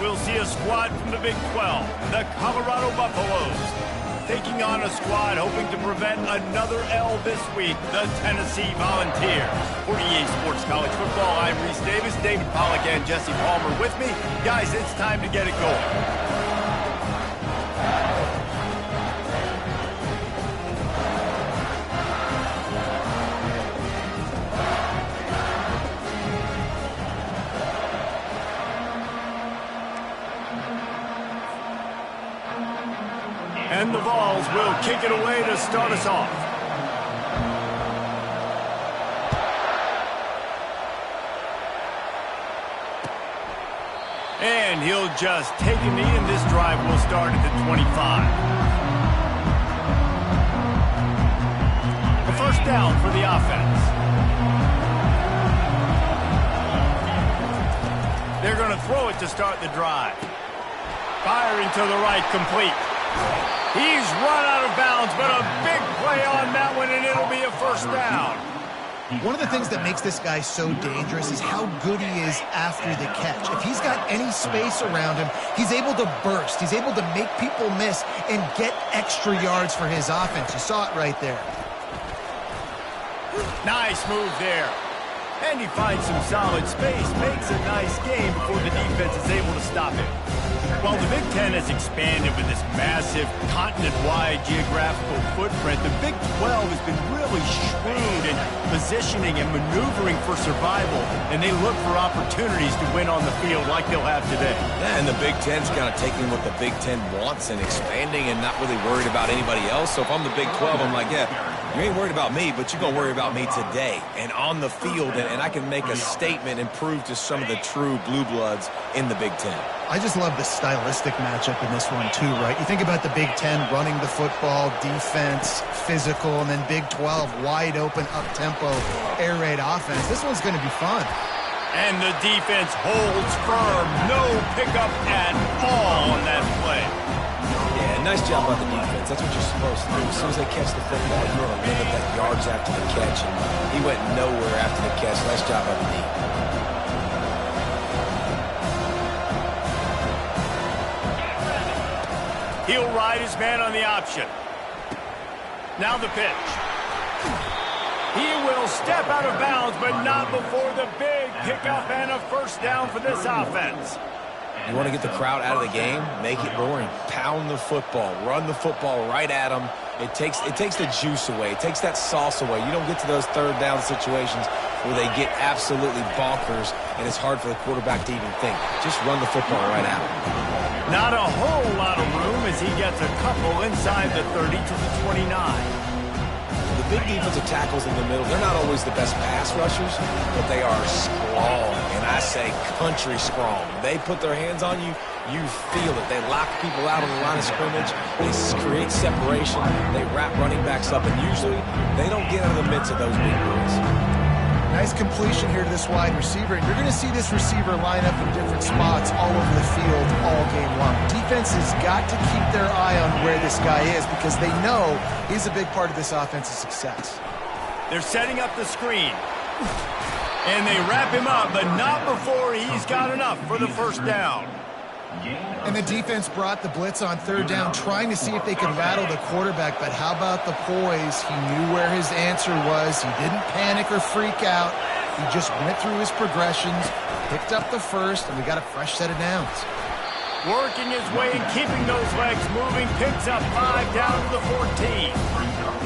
we'll see a squad from the Big 12, the Colorado Buffaloes, taking on a squad hoping to prevent another L this week, the Tennessee Volunteers. For EA Sports College Football, I'm Reese Davis, David Pollack, and Jesse Palmer with me. Guys, it's time to get it going. And the Vols will kick it away to start us off. And he'll just take a knee, and this drive will start at the 25. The first down for the offense. They're going to throw it to start the drive. Firing to the right, complete. He's run out of bounds, but a big play on that one, and it'll be a first down. One of the things that makes this guy so dangerous is how good he is after the catch. If he's got any space around him, he's able to burst. He's able to make people miss and get extra yards for his offense. You saw it right there. Nice move there. And he finds some solid space, makes a nice game before the defense is able to stop him. While the Big Ten has expanded with this massive continent-wide geographical footprint, the Big 12 has been really shrewd in positioning and maneuvering for survival, and they look for opportunities to win on the field like they'll have today. Yeah, and the Big Ten's kind of taking what the Big Ten wants and expanding and not really worried about anybody else. So if I'm the Big 12, I'm like, yeah, you ain't worried about me, but you're going to worry about me today and on the field, and I can make a statement and prove to some of the true blue bloods in the Big Ten. I just love the stylistic matchup in this one too, right? You think about the Big Ten running the football, defense, physical, and then Big 12 wide open, up-tempo, air raid offense. This one's going to be fun. And the defense holds firm. No pickup at all on that play. Yeah, nice job by the defense. That's what you're supposed to do. As soon as they catch the football, you want to limit that yards after the catch. And he went nowhere after the catch. Nice job by the D. He'll ride his man on the option. Now the pitch. He will step out of bounds, but not before the big pickup and a first down for this offense. You want to get the crowd out of the game? Make it boring. Pound the football. Run the football right at them. It takes the juice away. It takes that sauce away. You don't get to those third down situations where they get absolutely bonkers, and it's hard for the quarterback to even think. Just run the football right at them. Not a whole lot of room as he gets a couple inside the 30 to the 29. The big defensive tackles in the middle, they're not always the best pass rushers, but they are strong, and I say country strong. They put their hands on you, you feel it. They lock people out on the line of scrimmage. They create separation. They wrap running backs up, and usually they don't get out of the midst of those big boys. Nice completion here to this wide receiver, and you're going to see this receiver line up in different spots all over the field all game long. Defense has got to keep their eye on where this guy is because they know he's a big part of this offense's success. They're setting up the screen, and they wrap him up, but not before he's got enough for the first down. And the defense brought the blitz on third down, trying to see if they could rattle the quarterback. But how about the poise? He knew where his answer was. He didn't panic or freak out. He just went through his progressions, picked up the first, and we got a fresh set of downs. Working his way and keeping those legs moving, picks up 5 down to the 14.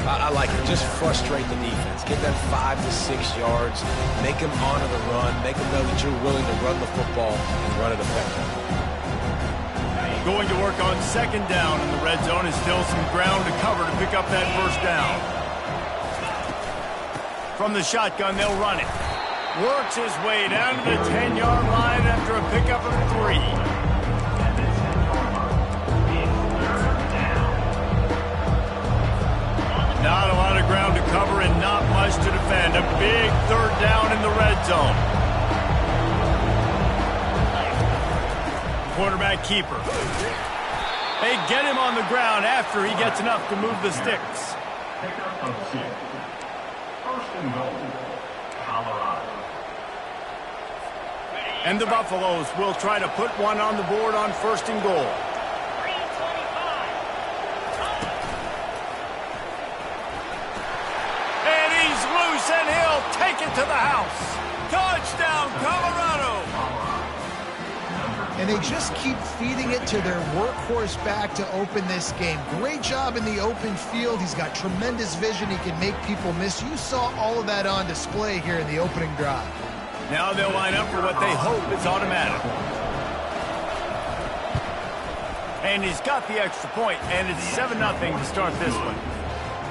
I like it. Just frustrate the defense. Get that 5 to 6 yards. Make them honor the run. Make them know that you're willing to run the football and run it effectively. Going to work on second down in the red zone, is still some ground to cover to pick up that first down. From the shotgun, they'll run it. Works his way down to the 10-yard line after a pickup of 3. Not a lot of ground to cover and not much to defend. A big third down in the red zone. Quarterback keeper. They get him on the ground after he gets enough to move the sticks. Pickup of 6. First and goal, Colorado. And the Buffaloes will try to put one on the board on 1st and goal. And he's loose, and he'll take it to the house. Touchdown, Colorado! And they just keep feeding it to their workhorse back to open this game. Great job in the open field. He's got tremendous vision. He can make people miss. You saw all of that on display here in the opening drive. Now they'll line up for what they hope is automatic. And he's got the extra point, and it's 7-0 to start this one.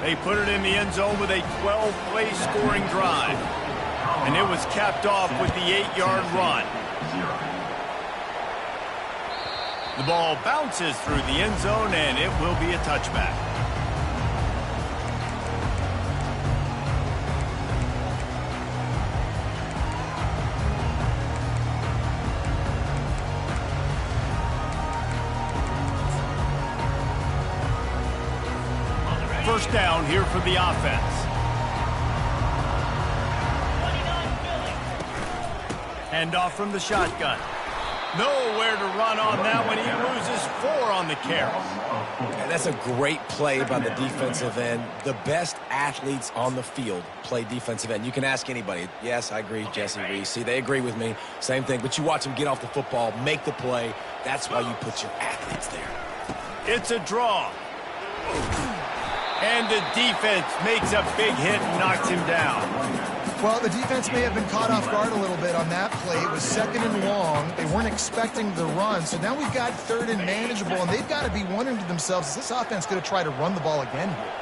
They put it in the end zone with a 12-play scoring drive. And it was capped off with the 8-yard run. The ball bounces through the end zone, and it will be a touchback. First down here for the offense. Hand off from the shotgun. Nowhere to run on that one. He loses 4 on the carry. And that's a great play by the defensive end. The best athletes on the field play defensive end. You can ask anybody. Yes, I agree, Jesse Reese. See, they agree with me. Same thing. But you watch them get off the football, make the play. That's why you put your athletes there. It's a draw. And the defense makes a big hit and knocks him down. Well, the defense may have been caught off guard a little bit on that play. It was 2nd and long. They weren't expecting the run. So now we've got 3rd and manageable, and they've got to be wondering to themselves, is this offense going to try to run the ball again here?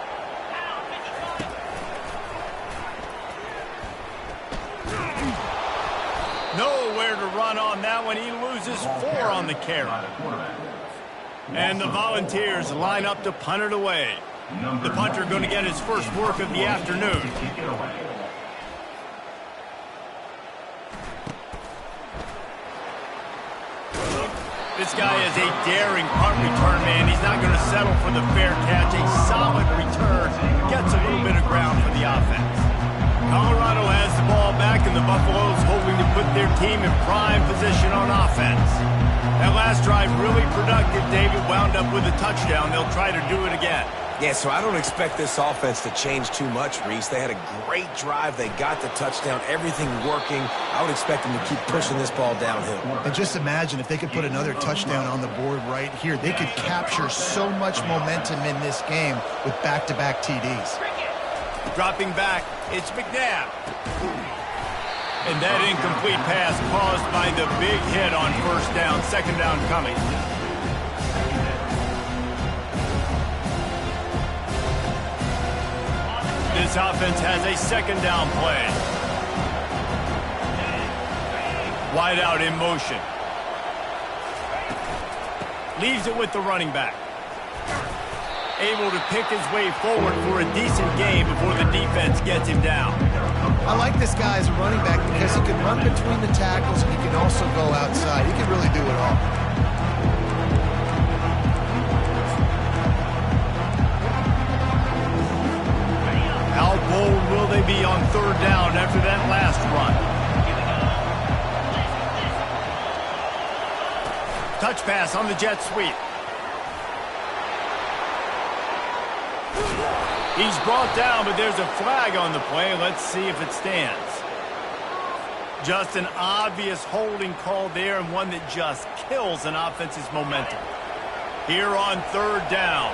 Nowhere to run on that one. He loses 4 on the carry. And the Volunteers line up to punt it away. The punter going to get his first work of the afternoon. This guy is a daring punt return man. He's not going to settle for the fair catch. A solid return. Gets a little bit of ground for the offense. Colorado has the ball back, and the Buffaloes hoping to put their team in prime position on offense. That last drive really productive. David wound up with a touchdown. They'll try to do it again. Yeah, so I don't expect this offense to change too much, Reese. They had a great drive. They got the touchdown. Everything working. I would expect them to keep pushing this ball downhill. And just imagine if they could put another touchdown on the board right here. They could capture so much momentum in this game with back-to-back TDs. Dropping back, it's McNabb. And that incomplete pass caused by the big hit on 1st down. 2nd down coming. This offense has a 2nd down play. Wide out in motion. Leaves it with the running back. Able to pick his way forward for a decent gain before the defense gets him down. I like this guy as a running back because he can run between the tackles and he can also go outside. He can really do it all. How bold will they be on 3rd down after that last run? Touch pass on the jet sweep. He's brought down, but there's a flag on the play. Let's see if it stands. Just an obvious holding call there, and one that just kills an offense's momentum. Here on 3rd down.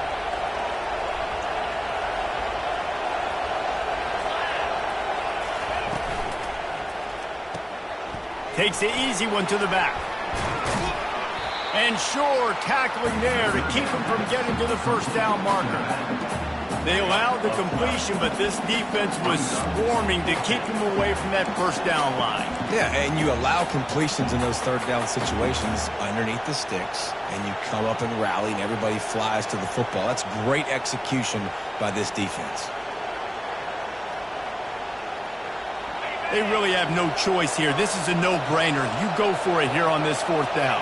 Takes the easy one to the back. And sure, tackling there to keep him from getting to the 1st down marker. They allowed the completion, but this defense was swarming to keep him away from that 1st down line. Yeah, and you allow completions in those 3rd down situations underneath the sticks, and you come up and rally, and everybody flies to the football. That's great execution by this defense. They really have no choice here. This is a no-brainer. You go for it here on this 4th down.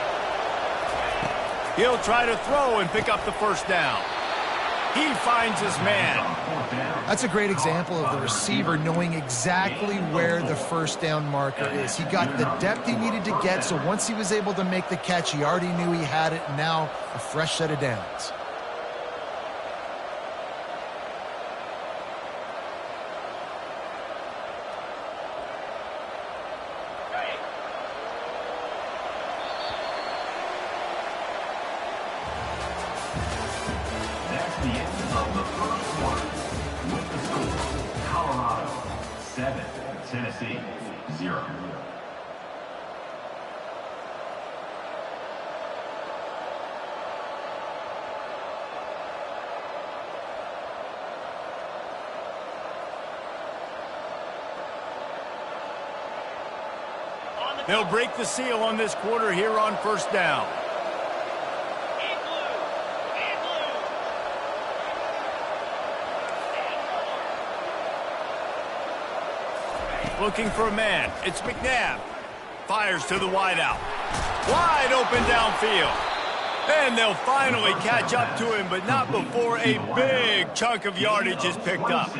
He'll try to throw and pick up the 1st down. He finds his man. That's a great example of the receiver knowing exactly where the first down marker is. He got the depth he needed to get, so once he was able to make the catch, he already knew he had it. Now a fresh set of downs. The end of the first quarter with the score, Colorado 7, Tennessee 0. They'll break the seal on this quarter here on first down. Looking for a man. It's McNabb. Fires to the wideout. Wide open downfield. And they'll finally catch up to him, but not before a big chunk of yardage is picked up.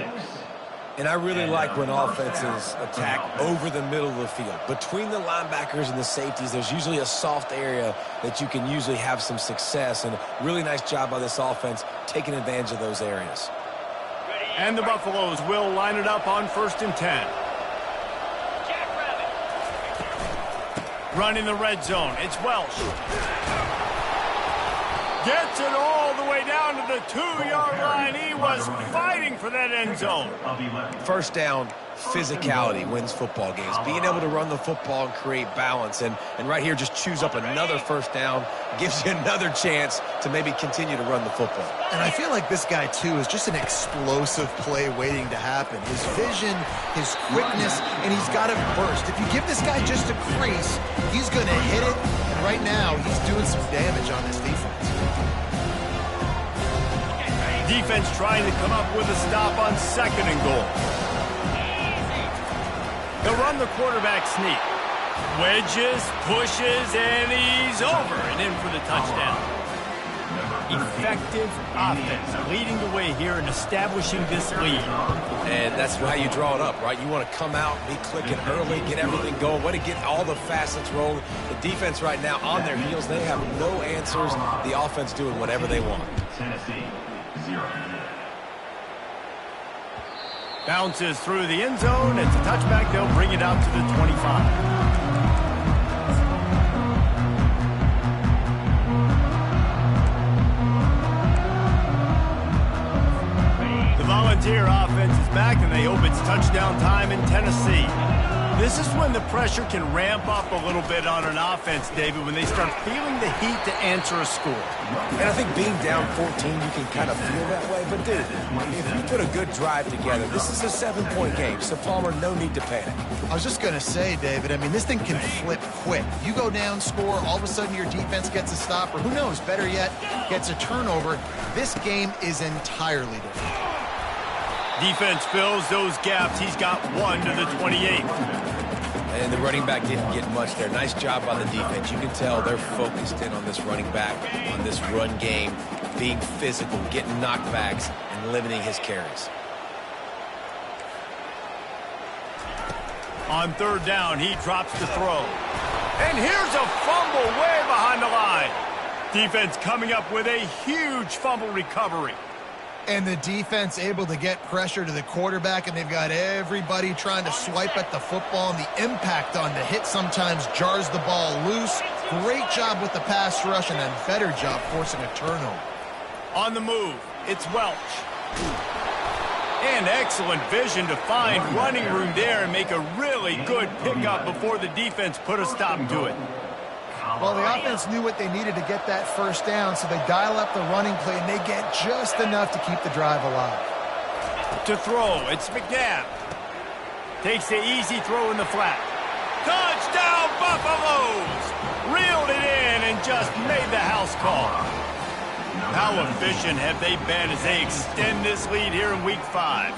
And I really like when offenses attack over the middle of the field. Between the linebackers and the safeties, there's usually a soft area that you can usually have some success. And a really nice job by this offense taking advantage of those areas. And the Buffaloes will line it up on 1st and 10. Running the red zone. It's Welsh. Gets it all the way down to the 2-yard line. He was fighting for that end zone. First down, physicality wins football games. Being able to run the football and create balance. And right here, just choose up another first down. Gives you another chance to maybe continue to run the football. And I feel like this guy, too, is just an explosive play waiting to happen. His vision, his quickness, and he's got a burst. If you give this guy just a crease, he's going to hit it. And right now, he's doing some damage on this defense. Defense trying to come up with a stop on 2nd and goal. He'll run the quarterback sneak. Wedges, pushes, and he's over and in for the touchdown. Effective offense leading the way here and establishing this lead. And that's how you draw it up, right? You want to come out, be clicking early, get everything going, want to get all the facets rolling. The defense right now on their heels, they have no answers. The offense doing whatever they want. Tennessee 0. Bounces through the end zone. It's a touchback. They'll bring it out to the 25. Volunteer offense is back, and they hope it's touchdown time in Tennessee. This is when the pressure can ramp up a little bit on an offense, David, when they start feeling the heat to answer a score. And I think being down 14, you can kind of feel that way. But, dude, if you put a good drive together, this is a 7-point game. So, Palmer, no need to panic. I was just going to say, David, I mean, this thing can flip quick. You go down, score, all of a sudden your defense gets a stop, or who knows, better yet, gets a turnover. This game is entirely different. Defense fills those gaps. He's got 1 to the 28. And the running back didn't get much there. Nice job by the defense. You can tell they're focused in on this running back, on this run game, being physical, getting knockbacks, and limiting his carries. On 3rd down, he drops the throw. And here's a fumble way behind the line. Defense coming up with a huge fumble recovery. And the defense able to get pressure to the quarterback, and they've got everybody trying to swipe at the football, and the impact on the hit sometimes jars the ball loose. Great job with the pass rush, and a better job forcing a turnover. On the move, it's Welch. And excellent vision to find running room there and make a really good pickup before the defense put a stop to it. Well, the offense knew what they needed to get that first down, so they dial up the running play, and they get just enough to keep the drive alive. To throw, it's McNabb. Takes the easy throw in the flat. Touchdown, Buffaloes! Reeled it in and just made the house call. How efficient have they been as they extend this lead here in Week 5?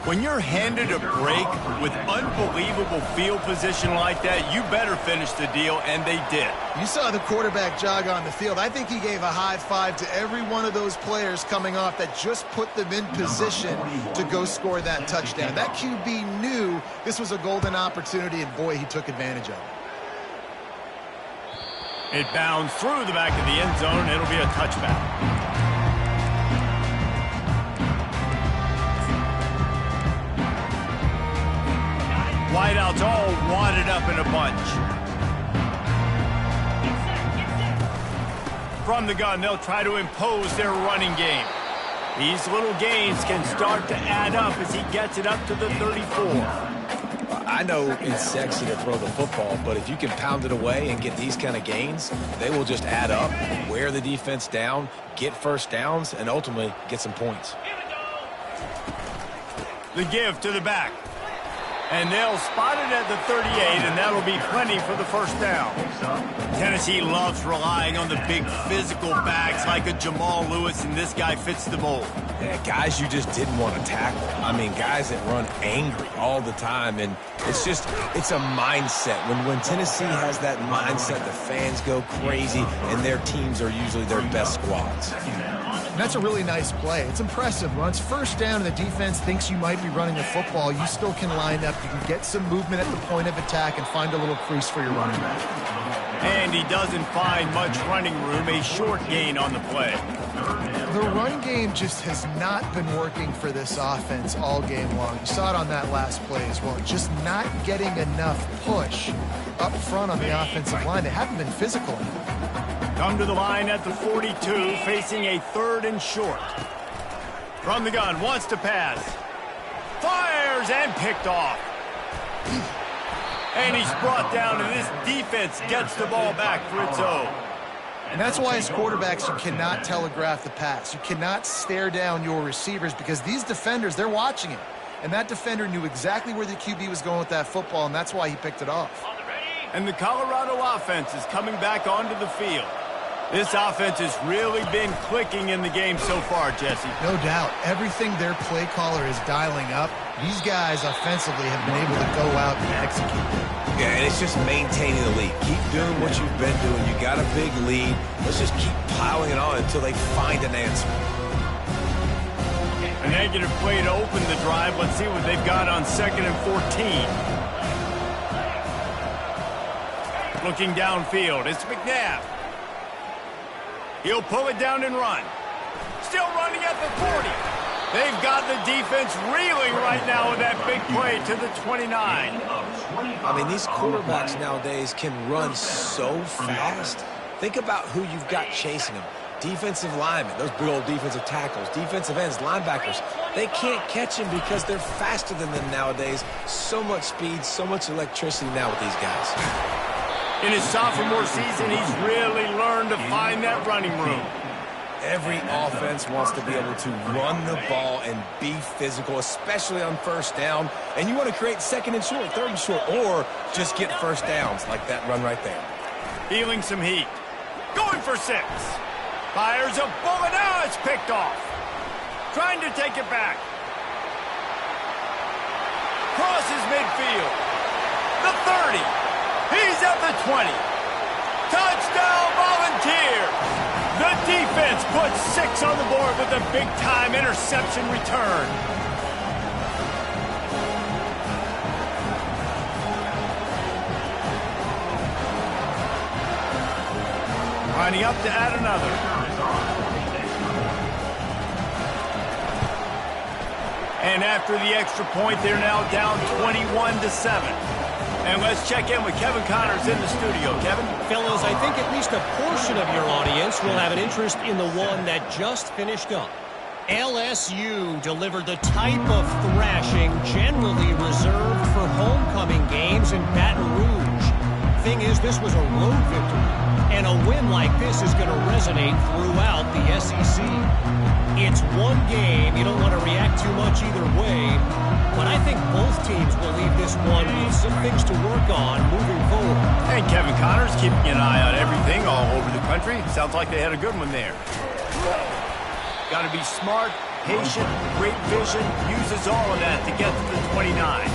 When you're handed a break with unbelievable field position like that, you better finish the deal, and they did. You saw the quarterback jog on the field. I think he gave a high five to every one of those players coming off that just put them in position to go score that touchdown. That QB knew this was a golden opportunity, and boy, he took advantage of it. It bounds through the back of the end zone. It'll be a touchback. Wideouts all wadded up in a bunch. From the gun, they'll try to impose their running game. These little gains can start to add up as he gets it up to the 34. I know it's sexy to throw the football, but if you can pound it away and get these kind of gains, they will just add up, wear the defense down, get first downs, and ultimately get some points. The give to the back. And they'll spot it at the 38, and that'll be plenty for the first down. Tennessee loves relying on the big physical backs like a Jamal Lewis, and this guy fits the mold. Yeah, guys you just didn't want to tackle. I mean, guys that run angry all the time, and it's a mindset. When Tennessee has that mindset, the fans go crazy, and their teams are usually their best squads. And that's a really nice play. It's impressive. When it's first down and the defense thinks you might be running the football, you still can line up. You can get some movement at the point of attack and find a little crease for your running back. And he doesn't find much running room, a short gain on the play. The run game just has not been working for this offense all game long. You saw it on that last play as well. Just not getting enough push up front on the offensive line. They haven't been physical enough. Come to the line at the 42, facing a 3rd and short. From the gun, wants to pass. Fires and picked off. And he's brought down, and this defense gets the ball back for its own. And that's why as quarterbacks, you cannot telegraph the pass. You cannot stare down your receivers because these defenders, they're watching it. And that defender knew exactly where the QB was going with that football, and that's why he picked it off. And the Colorado offense is coming back onto the field. This offense has really been clicking in the game so far, Jesse. No doubt. Everything their play caller is dialing up, these guys offensively have been able to go out and execute. Yeah, and it's just maintaining the lead. Keep doing what you've been doing. You got a big lead. Let's just keep piling it on until they find an answer. A negative play to open the drive. Let's see what they've got on 2nd and 14. Looking downfield, it's McNabb. He'll pull it down and run. Still running at the 40. They've got the defense reeling right now with that big play to the 29. I mean, these quarterbacks nowadays can run so fast. Think about who you've got chasing them. Defensive linemen, those big old defensive tackles, defensive ends, linebackers. They can't catch them because they're faster than them nowadays. So much speed, so much electricity now with these guys. In his sophomore season, he's really learned to find that running room. Every offense wants to be able to run the ball and be physical, especially on first down. And you want to create 2nd and short, 3rd and short, or just get first downs like that run right there. Feeling some heat. Going for 6. Fires a bullet. Now it's picked off. Trying to take it back. Crosses midfield. The 30. He's at the 20. Touchdown, Volunteers. The defense puts 6 on the board with a big-time interception return. Lining up to add another. And after the extra point, they're now down 21-7. And let's check in with Kevin Connors in the studio. Kevin? Fellas, I think at least a portion of your audience will have an interest in the one that just finished up. LSU delivered the type of thrashing generally reserved for homecoming games in Baton Rouge. Thing is, this was a road victory, and a win like this is going to resonate throughout the SEC. It's one game. You don't want to react too much either way. But I think both teams will leave this one with some things to work on moving forward. And Kevin Connors keeping an eye on everything all over the country. Sounds like they had a good one there. Got to be smart patient, great vision, uses all of that to get to the 29.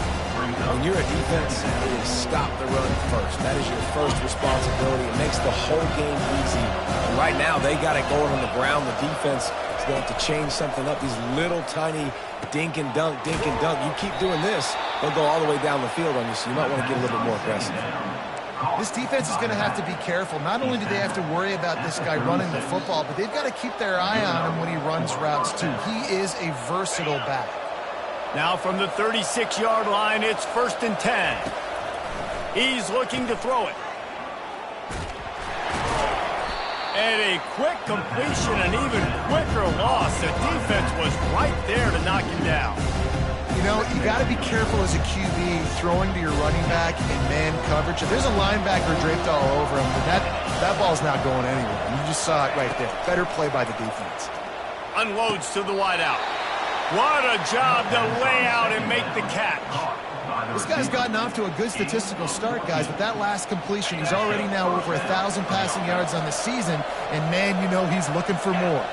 When you're a defense, it is stop the run first. That is your first responsibility. It makes the whole game easy. And right now, they got it going on the ground. The defense is going to have to change something up. These little tiny dink and dunk, dink and dunk. You keep doing this, they'll go all the way down the field on you, so you might want to get a little bit more aggressive. This defense is going to have to be careful. Not only do they have to worry about this guy running the football, but they've got to keep their eye on him when he runs routes too. He is a versatile back. Now from the 36-yard line, it's 1st and 10. He's looking to throw it. And a quick completion, an even quicker loss. The defense was right there to knock him down. You know, you got to be careful as a QB throwing to your running back in man coverage. If there's a linebacker draped all over him, then that ball's not going anywhere. You just saw it right there. Better play by the defense. Unloads to the wideout. What a job to lay out and make the catch. This guy's gotten off to a good statistical start, guys. With that last completion, he's already now over 1,000 passing yards on the season. And, man, you know he's looking for more.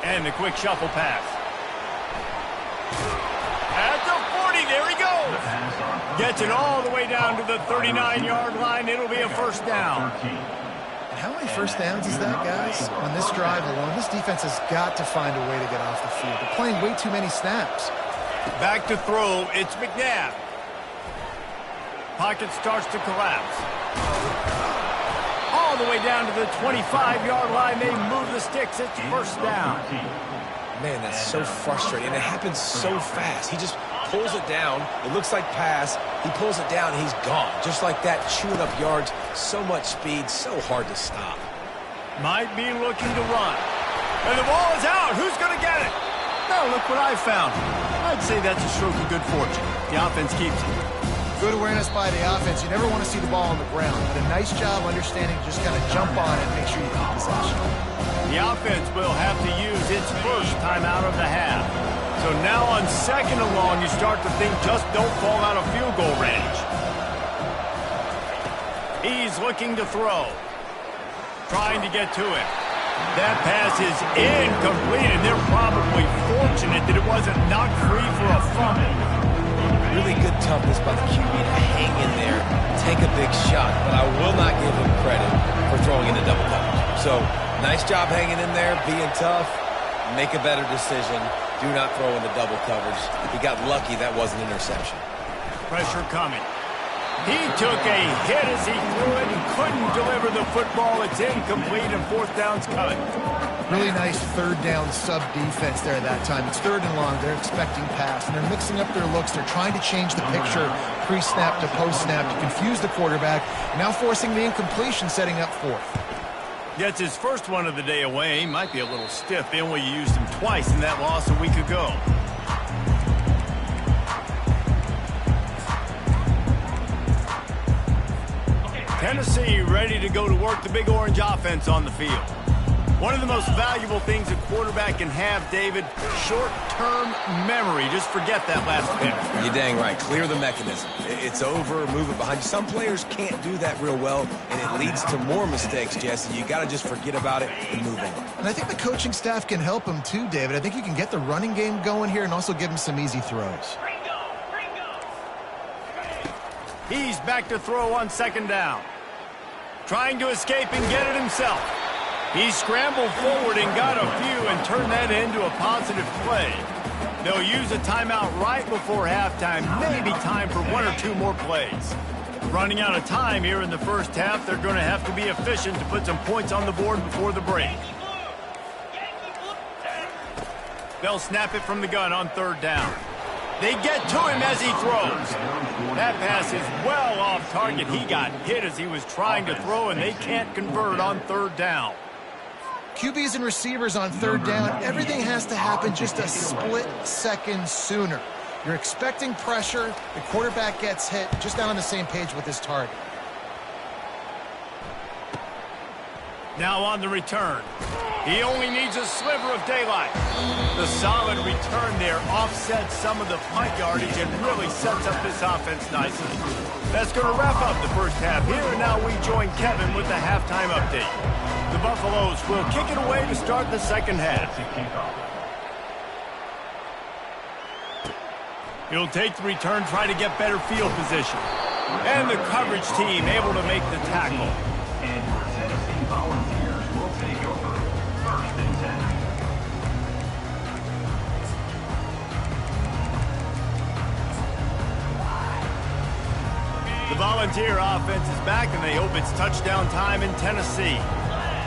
And the quick shuffle pass. At the 40, there he goes. Gets it all the way down to the 39-yard line. It'll be a first down. How many first downs is that, guys? On this drive alone, this defense has got to find a way to get off the field. They're playing way too many snaps. Back to throw, it's McNabb. Pocket starts to collapse. All the way down to the 25-yard line. They move the sticks. It's first down. Man, that's so frustrating. And it happens so fast. He just pulls it down. It looks like pass. He pulls it down, and he's gone. Just like that, chewing up yards. So much speed, so hard to stop. Might be looking to run. And the ball is out. Who's going to get it? No, look what I found. I'd say that's a stroke of good fortune. The offense keeps it. Good awareness by the offense. You never want to see the ball on the ground, but a nice job understanding to just kind of jump on it and make sure you keep possession. The offense will have to use its first timeout of the half. So now on 2nd and long, you start to think just don't fall out of field goal range. He's looking to throw. Trying to get to it. That pass is incomplete, and they're probably fortunate that it wasn't knocked free for a fumble. Really good toughness by the QB to hang in there, take a big shot, but I will not give him credit for throwing into double coverage. So, nice job hanging in there, being tough, make a better decision. Do not throw into double coverage. He got lucky that was an interception. Pressure coming. He took a hit as he threw it and couldn't deliver the football. It's incomplete and 4th down's coming. Really nice 3rd down sub-defense there that time. It's 3rd and long. They're expecting pass, and they're mixing up their looks. They're trying to change the picture pre-snap to post-snap to confuse the quarterback, now forcing the incompletion, setting up 4th. Gets his first one of the day away. Might be a little stiff. They only used him twice in that loss a week ago. Tennessee ready to go to work the Big Orange offense on the field. One of the most valuable things a quarterback can have, David, short-term memory. Just forget that last pick. You're dang right. Clear the mechanism. It's over, move it behind you. Some players can't do that real well, and it leads to more mistakes, Jesse. You got to just forget about it and move on. And I think the coaching staff can help him too, David. I think you can get the running game going here and also give him some easy throws. He's back to throw on 2nd down. Trying to escape and get it himself. He scrambled forward and got a few and turned that into a positive play. They'll use a timeout right before halftime. Maybe time for 1 or 2 more plays. Running out of time here in the first half, they're going to have to be efficient to put some points on the board before the break. They'll snap it from the gun on 3rd down. They get to him as he throws. That pass is well off target. He got hit as he was trying to throw, and they can't convert on 3rd down. QBs and receivers on 3rd down, everything has to happen just a split second sooner. You're expecting pressure. The quarterback gets hit. Just not on the same page with his target. Now on the return. He only needs a sliver of daylight. The solid return there offsets some of the punt yardage and really sets up this offense nicely. That's going to wrap up the first half here, and now we join Kevin with the halftime update. The Buffaloes will kick it away to start the second half. He'll take the return, try to get better field position. And the coverage team able to make the tackle. And your Tennessee Volunteers will take over. First and 10. The Volunteer offense is back, and they hope it's touchdown time in Tennessee.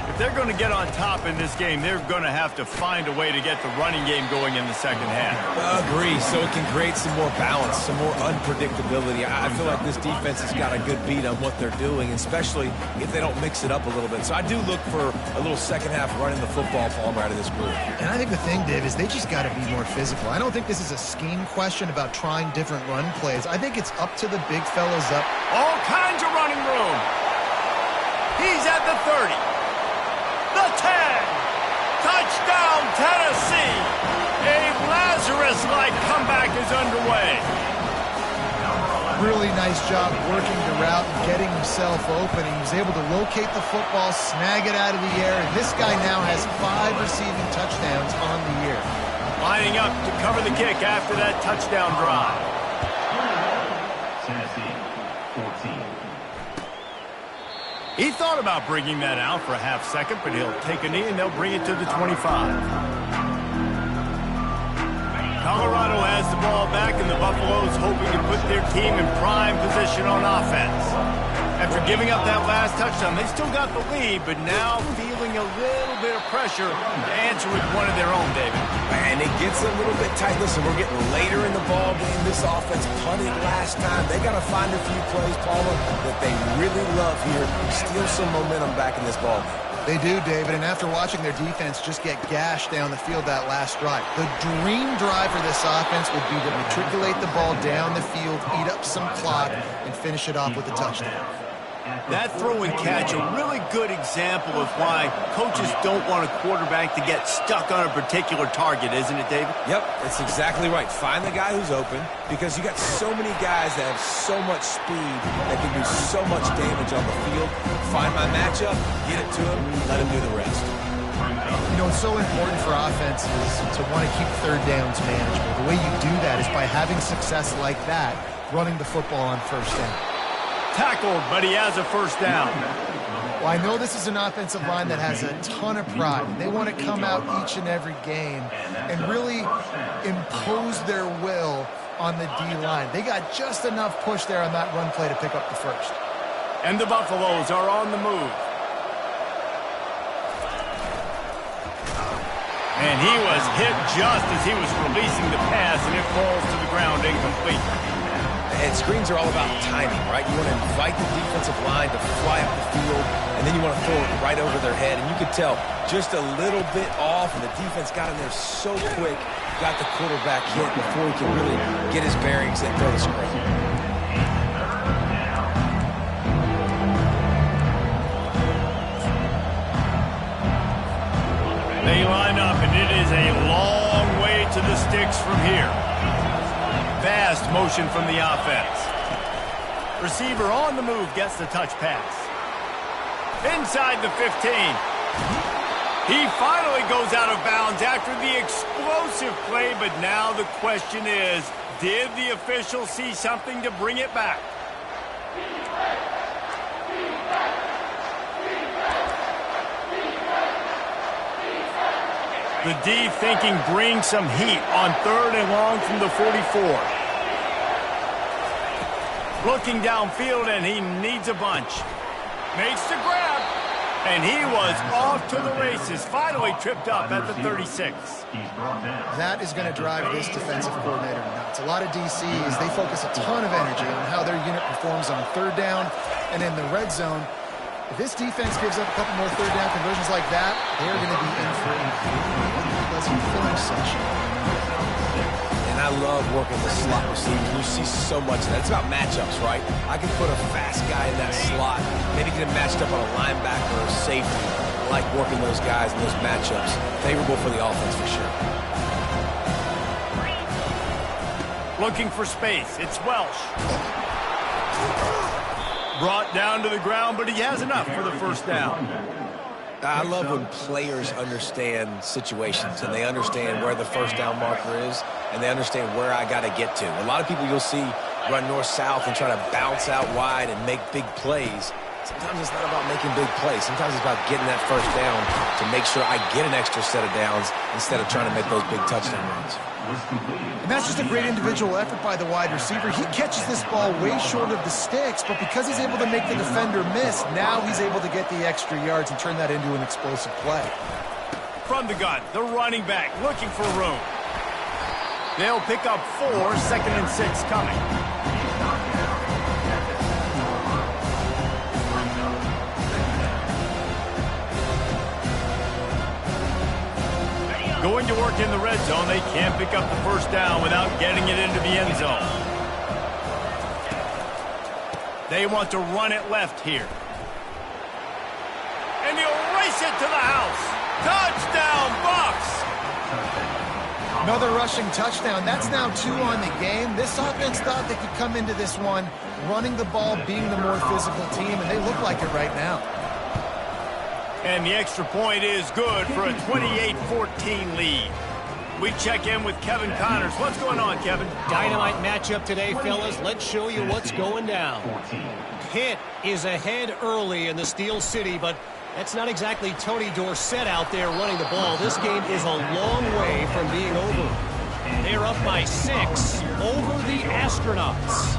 If they're going to get on top in this game, they're going to have to find a way to get the running game going in the second half. Agree, so it can create some more balance, some more unpredictability. I feel like this defense has got a good beat on what they're doing, especially if they don't mix it up a little bit. So I do look for a little second half running the football from out of this group. And I think the thing, Dave, is they just got to be more physical. I don't think this is a scheme question about trying different run plays. I think it's up to the big fellas up. All kinds of running room. He's at the 30. The 10. Touchdown, Tennessee. A Lazarus-like comeback is underway. Really nice job working the route and getting himself open. He was able to locate the football, snag it out of the air, and this guy now has 5 receiving touchdowns on the year. Lining up to cover the kick after that touchdown drive. Tennessee, 14. He thought about bringing that out for a half second, but he'll take a knee and they'll bring it to the 25. Colorado has the ball back, and the Buffaloes hoping to put their team in prime position on offense. After giving up that last touchdown, they still got the lead, but now feeling a little bit of pressure to answer with one of their own, David. And it gets a little bit tight. Listen, we're getting later in the ball game. This offense punted last time. They got to find a few plays, Paula, that they really love here. Steal some momentum back in this ball game. They do, David, and after watching their defense just get gashed down the field that last drive, the dream drive for this offense would be to matriculate the ball down the field, eat up some clock, and finish it off with a touchdown. That throw and catch, a really good example of why coaches don't want a quarterback to get stuck on a particular target, isn't it, David? Yep, that's exactly right. Find the guy who's open, because you got so many guys that have so much speed that can do so much damage on the field. Find my matchup, get it to him, let him do the rest. You know, it's so important for offenses to want to keep third downs manageable. The way you do that is by having success like that, running the football on first down. Tackled, but he has a first down. Well, I know this is an offensive line that has a ton of pride. They want to come out each and every game and really impose their will on the D-line. They got just enough push there on that run play to pick up the first. And the Buffaloes are on the move. And he was hit just as he was releasing the pass, and it falls to the ground incomplete. And screens are all about timing, right? You want to invite the defensive line to fly up the field, and then you want to throw it right over their head. And you could tell just a little bit off, and the defense got in there so quick, got the quarterback hit before he could really get his bearings and throw the screen. They line up, and it is a long way to the sticks from here. Fast motion from the offense. Receiver on the move gets the touch pass. Inside the 15. He finally goes out of bounds after the explosive play, but now the question is, did the official see something to bring it back? The D thinking bring some heat on 3rd and long from the 44. Looking downfield, and he needs a bunch. Makes the grab, and he was off to the races. Finally tripped up at the 36. That is going to drive this defensive coordinator nuts. A lot of DCs, they focus a ton of energy on how their unit performs on 3rd down and in the red zone. If this defense gives up a couple more 3rd down conversions like that, they're going to be in for a pleasant film session. And I love working with slot receivers. You see so much of that. It's about matchups, right? I can put a fast guy in that slot, maybe get him matched up on a linebacker or safety. like working those guys in those matchups. Favorable for the offense for sure. Looking for space. It's Welsh. Brought down to the ground, but he has enough for the first down. I love when players understand situations and they understand where the first down marker is and they understand where I got to get to. A lot of people you'll see run north-south and try to bounce out wide and make big plays. Sometimes it's not about making big plays. Sometimes it's about getting that first down to make sure I get an extra set of downs instead of trying to make those big touchdown runs. And that's just a great individual effort by the wide receiver. He catches this ball way short of the sticks, but because he's able to make the defender miss, now he's able to get the extra yards and turn that into an explosive play. From the gun, the running back looking for room. They'll pick up 4, 2nd and 6 coming. Going to work in the red zone. They can't pick up the first down without getting it into the end zone. They want to run it left here. And he'll race it to the house. Touchdown, Bucs! Another rushing touchdown. That's now 2 on the game. This offense thought they could come into this one running the ball, being the more physical team, and they look like it right now. And the extra point is good for a 28-14 lead. We check in with Kevin Connors. What's going on, Kevin? Dynamite matchup today, fellas. Let's show you what's going down. Pitt is ahead early in the Steel City, but that's not exactly Tony Dorsett out there running the ball. This game is a long way from being over. They're up by 6 over the Astronauts.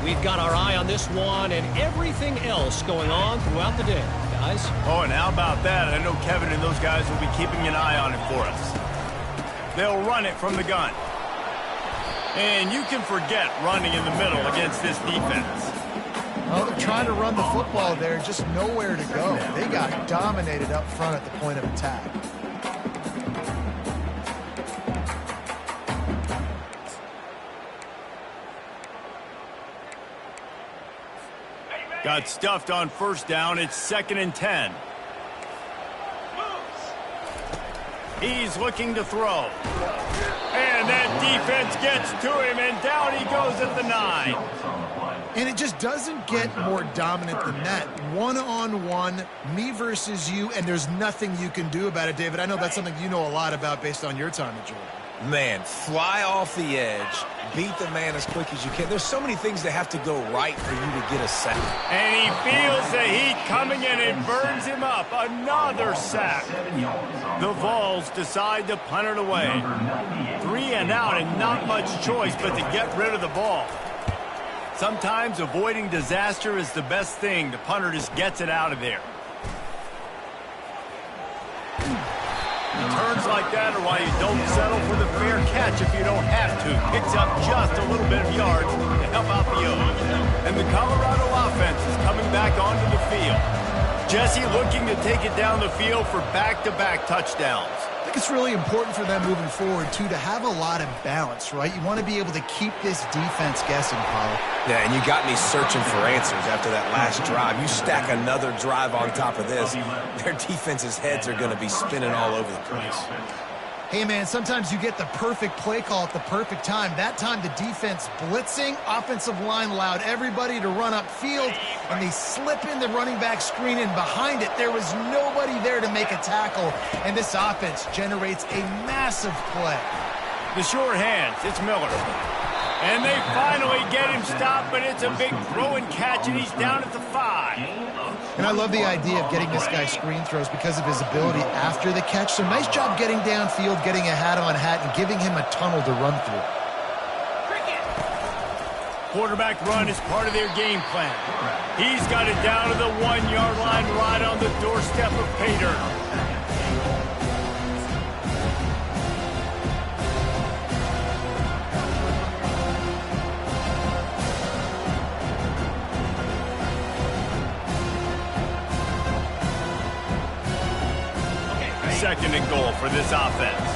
We've got our eye on this one and everything else going on throughout the day, guys. Oh, and how about that? I know Kevin and those guys will be keeping an eye on it for us. They'll run it from the gun. And you can forget running in the middle against this defense. Well, they're trying to run the football there, just nowhere to go. They got dominated up front at the point of attack. Got stuffed on first down. It's 2nd and 10. He's looking to throw. And that defense gets to him, and down he goes at the 9. And it just doesn't get more dominant than that. One-on-one, me versus you, and there's nothing you can do about it, David. I know that's something you know a lot about based on your time at Georgia. Man, fly off the edge, beat the man as quick as you can. There's so many things that have to go right for you to get a sack. And he feels the heat coming in and burns him up. Another sack. The Vols decide to punt it away. 3 and out and not much choice but to get rid of the ball. Sometimes avoiding disaster is the best thing. The punter just gets it out of there. Turns like that are why you don't settle for the fair catch if you don't have to. Picks up just a little bit of yards to help out the O's. And the Colorado offense is coming back onto the field. Jesse looking to take it down the field for back-to-back touchdowns. I think it's really important for them moving forward, too, to have a lot of balance, right? You want to be able to keep this defense guessing, Paul. Yeah, and you got me searching for answers after that last drive. You stack another drive on top of this, their defense's heads are going to be spinning all over the place. Hey, man, sometimes you get the perfect play call at the perfect time. That time, the defense blitzing, offensive line allowed everybody to run upfield, and they slip in the running back screen, and behind it, there was nobody there to make a tackle, and this offense generates a massive play. The sure hands, it's Miller. And they finally get him stopped, but it's a big throw and catch, and he's down at the 5. And I love the idea of getting this guy screen throws because of his ability after the catch. So nice job getting downfield, getting a hat-on-hat, and giving him a tunnel to run through. Quarterback run is part of their game plan. He's got it down to the 1-yard line right on the doorstep of pay dirt. Second and goal for this offense.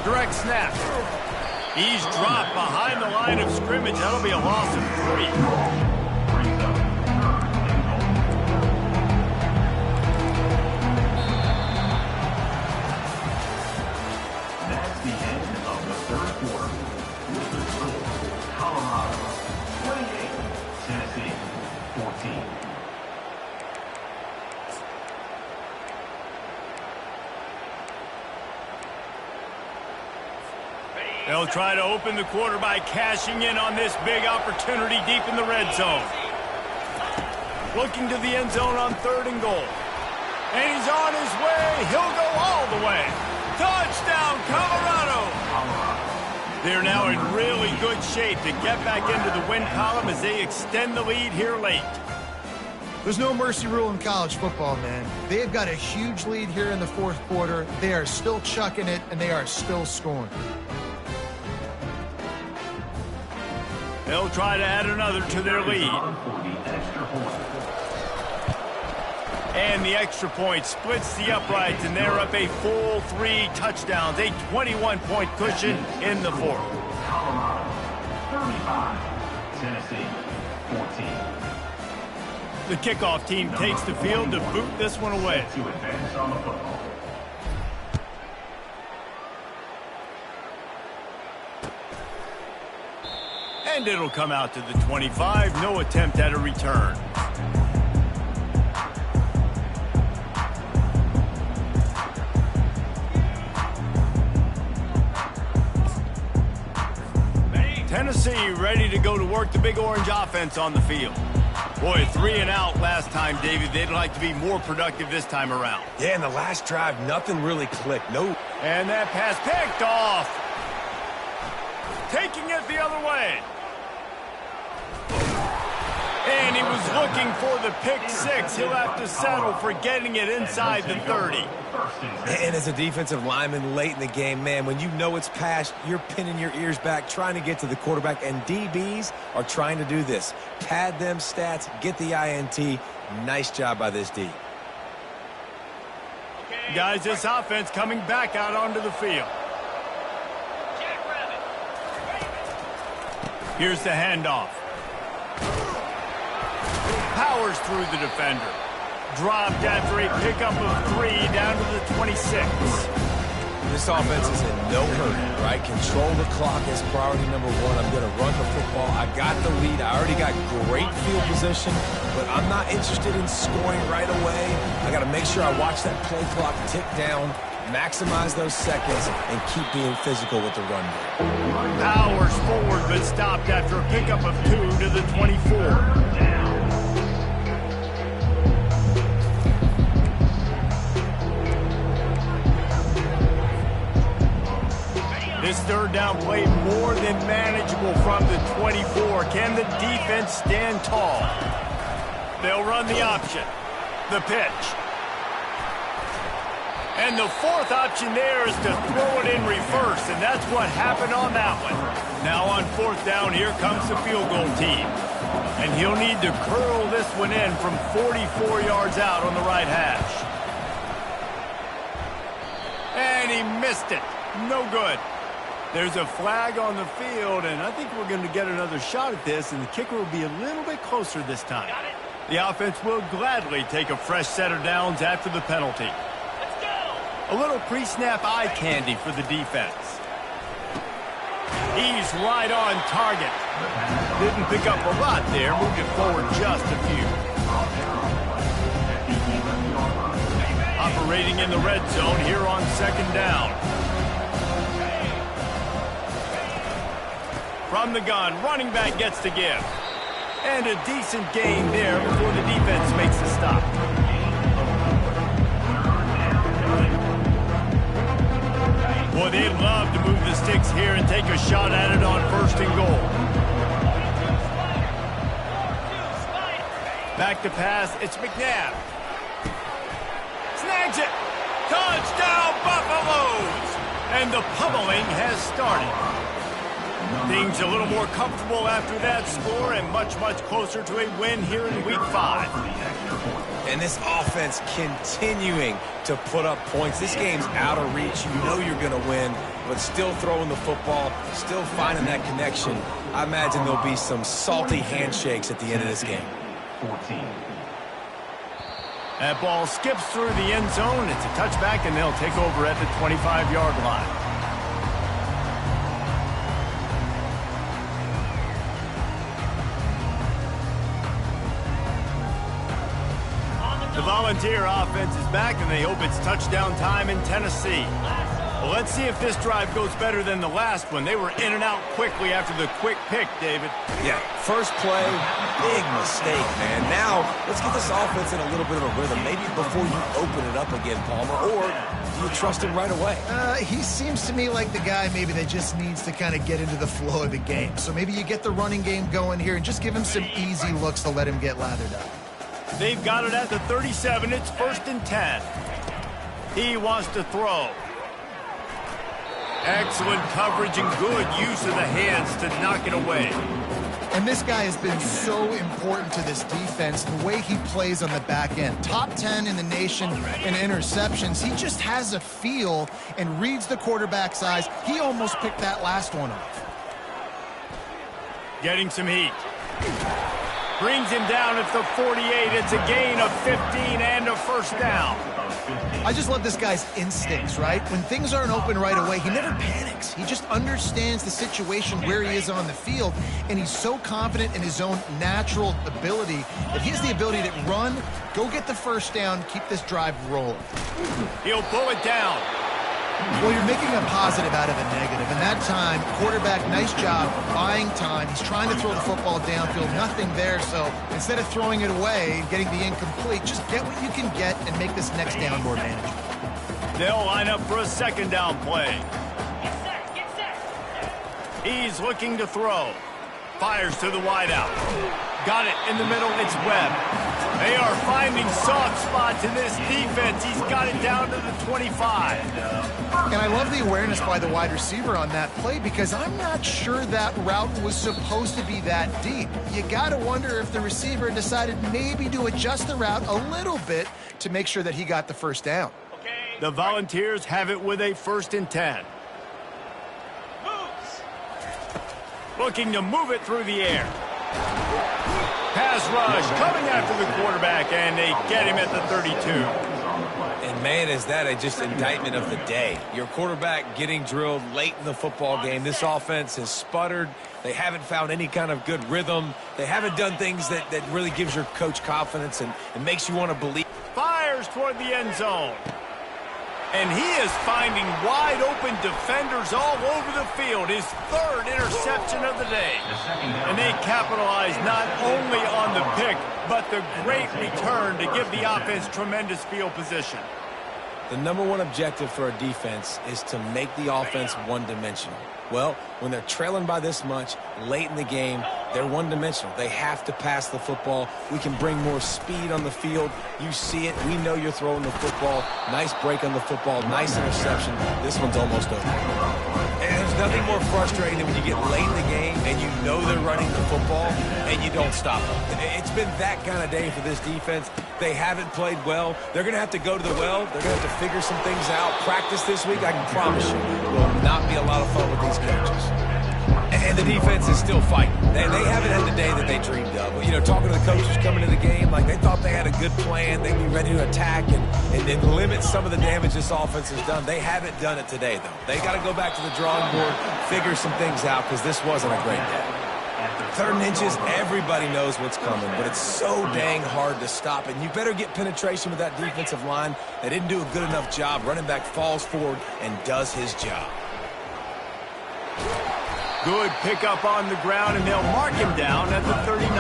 Direct snap. He's dropped behind the line of scrimmage. That'll be a loss of 3. They'll try to open the quarter by cashing in on this big opportunity deep in the red zone. Looking to the end zone on 3rd and goal. And he's on his way. He'll go all the way. Touchdown, Colorado! They're now in really good shape to get back into the win column as they extend the lead here late. There's no mercy rule in college football, man. They've got a huge lead here in the 4th quarter. They are still chucking it, and they are still scoring. They'll try to add another to their lead. And the extra point splits the uprights, and they're up a full 3 touchdowns, a 21-point cushion in the 4th. Colorado 35, Tennessee 14. The kickoff team takes the field to boot this one away. To advance on the football. And it'll come out to the 25. No attempt at a return. Tennessee ready to go to work the Big Orange offense on the field. Boy, 3 and out last time, David. They'd like to be more productive this time around. Yeah, in the last drive, nothing really clicked. No. And that pass picked off. Taking it the other way. And he was looking for the pick 6. He'll have to settle for getting it inside the 30. And as a defensive lineman late in the game, man, when you know it's past, you're pinning your ears back, trying to get to the quarterback, and DBs are trying to do this. Pad them stats, get the INT. Nice job by this D. Guys, this offense coming back out onto the field. Here's the handoff. Powers through the defender. Dropped after a pickup of 3 down to the 26. This offense is in no hurry, right? Control the clock is priority number 1. I'm going to run the football. I got the lead. I already got great field position, but I'm not interested in scoring right away. I got to make sure I watch that play clock tick down, maximize those seconds, and keep being physical with the run game. Powers forward, but stopped after a pickup of 2 to the 24. This 3rd down play more than manageable from the 24. Can the defense stand tall? They'll run the option. The pitch. And the 4th option there is to throw it in reverse, and that's what happened on that one. Now on 4th down, here comes the field goal team. And he'll need to curl this one in from 44 yards out on the right hash. And he missed it. No good. There's a flag on the field, and I think we're going to get another shot at this, and the kicker will be a little bit closer this time. The offense will gladly take a fresh set of downs after the penalty. Let's go! A little pre-snap eye candy for the defense. He's right on target. Didn't pick up a lot there, moved it forward just a few. Operating in the red zone here on 2nd down. From the gun, running back gets to give. And a decent gain there before the defense makes the stop. Boy, they'd love to move the sticks here and take a shot at it on 1st and goal. Back to pass, it's McNabb. Snags it! Touchdown, Buffaloes! And the pummeling has started. Things a little more comfortable after that score and much, much closer to a win here in Week 5. And this offense continuing to put up points. This game's out of reach. You know you're going to win, but still throwing the football, still finding that connection. I imagine there'll be some salty handshakes at the end of this game. 14. That ball skips through the end zone. It's a touchback, and they'll take over at the 25-yard line. The Volunteer offense is back, and they hope it's touchdown time in Tennessee. Well, let's see if this drive goes better than the last one. They were in and out quickly after the quick pick, David. Yeah, first play, big mistake, man. Now, let's get this offense in a little bit of a rhythm. Maybe before you open it up again, Palmer, or do you trust him right away? He seems to me like the guy maybe that just needs to kind of get into the flow of the game. So maybe you get the running game going here and just give him some easy looks to let him get lathered up. They've got it at the 37. It's 1st and 10. He wants to throw. Excellent coverage and good use of the hands to knock it away. And this guy has been so important to this defense, the way he plays on the back end. Top 10 in the nation in interceptions. He just has a feel and reads the quarterback's eyes. He almost picked that last one off. Getting some heat. Brings him down at the 48. It's a gain of 15 and a first down. I just love this guy's instincts, right? When things aren't open right away, he never panics. He just understands the situation where he is on the field, and he's so confident in his own natural ability that he has the ability to run, go get the first down, keep this drive rolling. He'll pull it down. Well, you're making a positive out of a negative, and that time, quarterback, nice job buying time. He's trying to throw the football downfield, nothing there, so instead of throwing it away and getting the incomplete, just get what you can get and make this next down more manageable. They'll line up for a second down play. He's looking to throw. Fires to the wideout. Got it in the middle. It's Webb. They are finding soft spots in this defense. He's got it down to the 25. And I love the awareness by the wide receiver on that play because I'm not sure that route was supposed to be that deep. You got to wonder if the receiver decided maybe to adjust the route a little bit to make sure that he got the first down. The Volunteers have it with a 1st and 10. Looking to move it through the air. Pass rush coming after the quarterback, and they get him at the 32. And, man, is that just indictment of the day. Your quarterback getting drilled late in the football game. This offense has sputtered. They haven't found any kind of good rhythm. They haven't done things that really gives your coach confidence and makes you want to believe. Fires toward the end zone. And he is finding wide-open defenders all over the field. His 3rd interception of the day. And they capitalize not only on the pick, but the great return to give the offense tremendous field position. The number one objective for a defense is to make the offense one-dimensional. Well, when they're trailing by this much late in the game, they're one-dimensional. They have to pass the football. We can bring more speed on the field. You see it. We know you're throwing the football. Nice break on the football. Nice interception. This one's almost over. And there's nothing more frustrating than when you get late in the game and you know they're running the football and you don't stop them. It's been that kind of day for this defense. They haven't played well. They're going to have to go to the well. They're going to have to figure some things out. Practice this week, I can promise you, will not be a lot of fun with these coaches. And the defense is still fighting. They haven't had the day that they dreamed of. You know, talking to the coaches coming to the game, like they thought they had a good plan. They'd be ready to attack and limit some of the damage this offense has done. They haven't done it today, though. They got to go back to the drawing board, figure some things out, because this wasn't a great day. 3rd and inches, everybody knows what's coming, but it's so dang hard to stop. And you better get penetration with that defensive line. They didn't do a good enough job. Running back falls forward and does his job. Good pickup on the ground, and they'll mark him down at the 39.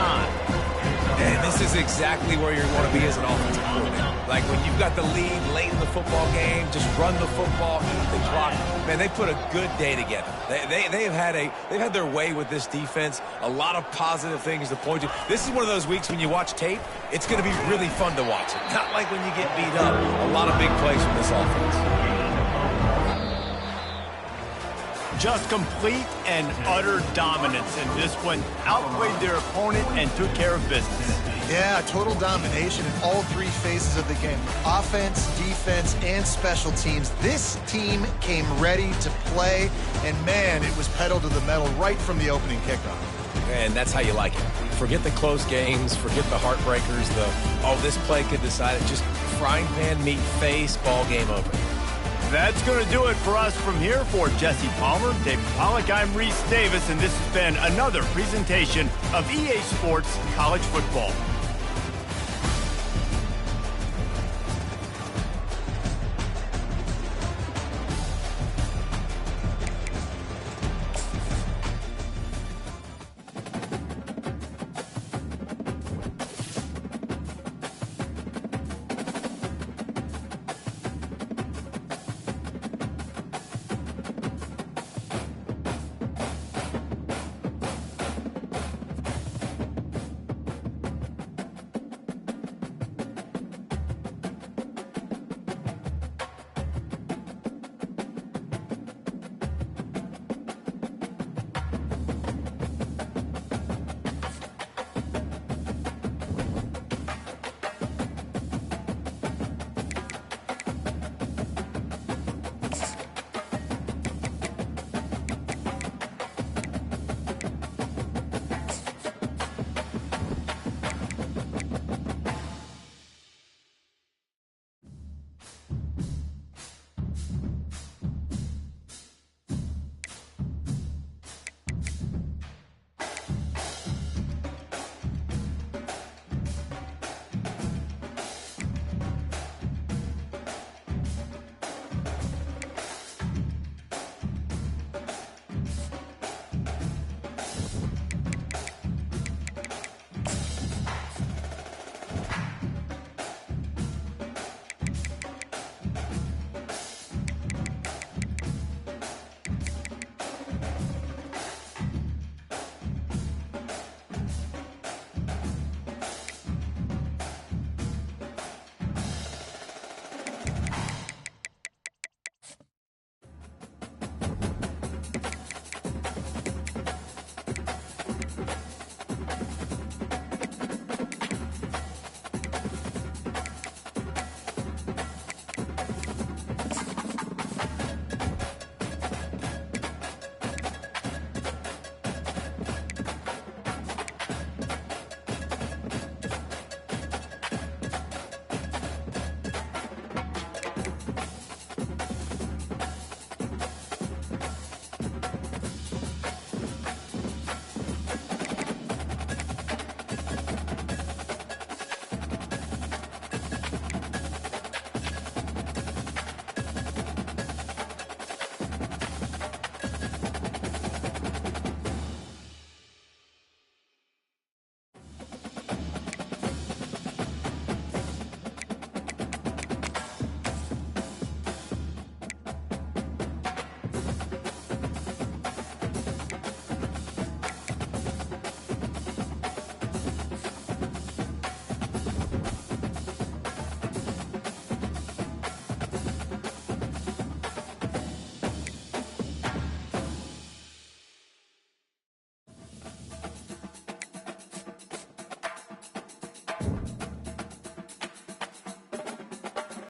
And this is exactly where you want to be as an offensive coordinator. Like when you've got the lead late in the football game, just run the football, eat the clock. Man, they put a good day together. They've had their way with this defense. A lot of positive things to point to. This is one of those weeks when you watch tape, it's going to be really fun to watch it. Not like when you get beat up. A lot of big plays from this offense. Just complete and utter dominance in this one. Outplayed their opponent and took care of business. Yeah, total domination in all 3 phases of the game. Offense, defense, and special teams. This team came ready to play, and man, it was pedal to the metal right from the opening kickoff. And that's how you like it. Forget the close games, forget the heartbreakers, this play could decide it. Just frying pan meat face, ball game over. That's going to do it for us from here. For Jesse Palmer, David Pollack, I'm Reese Davis, and this has been another presentation of EA Sports College Football.